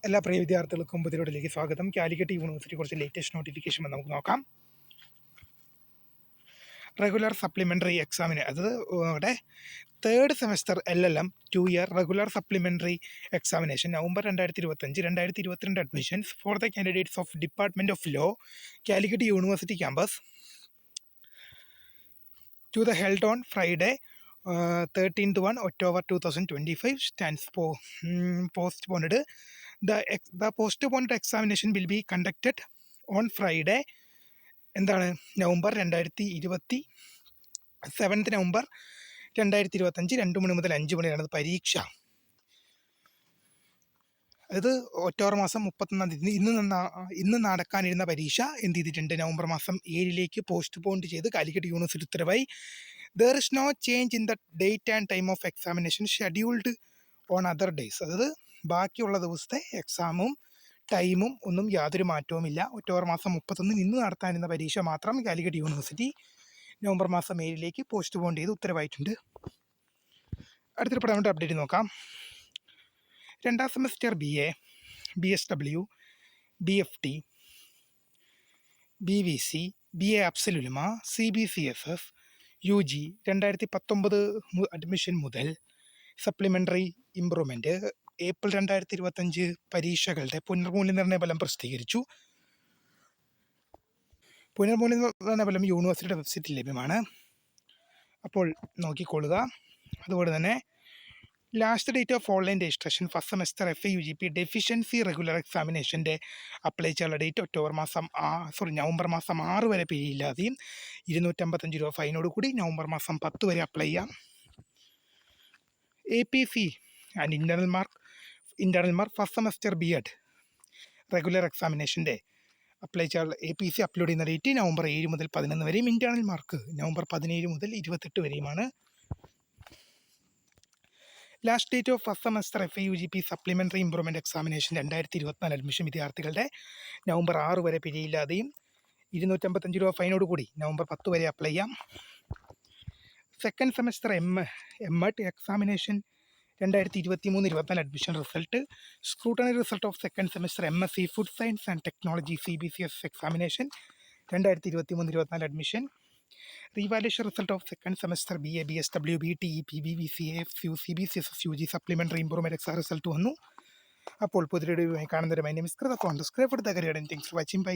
എല്ലാ പ്രിയ വിദ്യാർത്ഥികൾക്കും പുതിയതിലേക്ക് സ്വാഗതം. കാലിക്കറ്റ് യൂണിവേഴ്സിറ്റി കുറച്ച് ലേറ്റസ്റ്റ് നോട്ടിഫിക്കേഷൻ നമുക്ക് നോക്കാം. റെഗുലർ സപ്ലിമെൻ്ററി എക്സാമിന്, അത് ഇവിടെ third semester LLM 2 year regular supplementary examination November 2025-2022 admissions for the candidates of department of law Calicut university campus to the held on Friday 13th October 2025 stands postponed. The postponed examination will be conducted on Friday November 7th November 2025 2 മണി മുതൽ 5 മണിയാണ് പരീക്ഷ. അത് October മാസം 31 ഇന്ന് നടക്കാനിരുന്ന പരീക്ഷ എന്ത് ചെയ്തിട്ടുണ്ട്, November മാസം 7 പോസ്റ്റ്പോൺ ചെയ്ത് കാലിക്കറ്റ് യൂണിവേഴ്സിറ്റി ഉത്തരവായി. There is no change in the date and time of examination scheduled on other days. അതായത് ബാക്കിയുള്ള ദിവസത്തെ എക്സാമും ടൈമും ഒന്നും യാതൊരു മാറ്റവുമില്ല. ഒക്ടോബർ മാസം 31 ഇന്ന് നടത്താനിരുന്ന പരീക്ഷ മാത്രം കാലിക്കറ്റ് യൂണിവേഴ്സിറ്റി നവംബർ മാസം 7 പോസ്റ്റ്പോൺ ചെയ്ത് ഉത്തരവായിട്ടുണ്ട്. അടുത്തൊരു പ്രധാനപ്പെട്ട അപ്ഡേറ്റ് നോക്കാം. രണ്ടാം semester BA, BSW, BFT, BVC, BA Afzal-ul-Ulama, CBCSS, UG 2019 admission മുതൽ സപ്ലിമെൻ്ററി ഇംപ്രൂവ്മെൻറ്റ് ഏപ്രിൽ 2025 പരീക്ഷകളുടെ പുനർമൂല്യനിർണ്ണയ ഫലം പ്രസിദ്ധീകരിച്ചു. പുനർമൂല്യനിർണ്ണയ ഫലം യൂണിവേഴ്സിറ്റിയുടെ വെബ്സൈറ്റിൽ ലഭ്യമാണ്, അപ്പോൾ നോക്കിക്കൊള്ളുക. അതുപോലെ തന്നെ last date of online registration first semester FAUGP deficiency regular എക്സാമിനേഷൻ്റെ അപ്ലൈ ചെയ്യാനുള്ള ഡേറ്റ് നവംബർ മാസം 6 വരെ പേ ഇല്ലാതെയും 255 രൂപ ഫൈനോട് കൂടി നവംബർ മാസം 10 വരെ അപ്ലൈ ചെയ്യാം. APC and internal mark first semester B.Ed regular എക്സാമിനേഷൻ്റെ അപ്ലൈ ചെയ്യാനുള്ള APC അപ്ലോഡ് ചെയ്യുന്ന ഡേറ്റ് നവംബർ 7 മുതൽ 11 വരെയും ഇൻ്റർണൽ മാർക്ക് നവംബർ 17 മുതൽ 28 വരെയുമാണ്. Last date of first semester FAUGP supplementary improvement examination 2024 admission വിദ്യാർത്ഥികളുടെ നവംബർ 6 വരെ പിഴയില്ലാതെയും 255 രൂപ ഫൈനോട് കൂടി നവംബർ 10 വരെ അപ്ലൈ ചെയ്യാം. Second semester MEd examination 2023-24 admission result, scrutiny result of second semester MSc food science and technology CBCS examination 2023-24 admission, revaluation result of second semester BA, BSW, BTEP, BVCA, CBCSS, UG supplementary improvement exam result വന്നു. അപ്പോൾ പുതിയ കാണുന്നവരുമായി നമസ്കൃത ഫോൺ subscribe for the career and thanks for watching. By.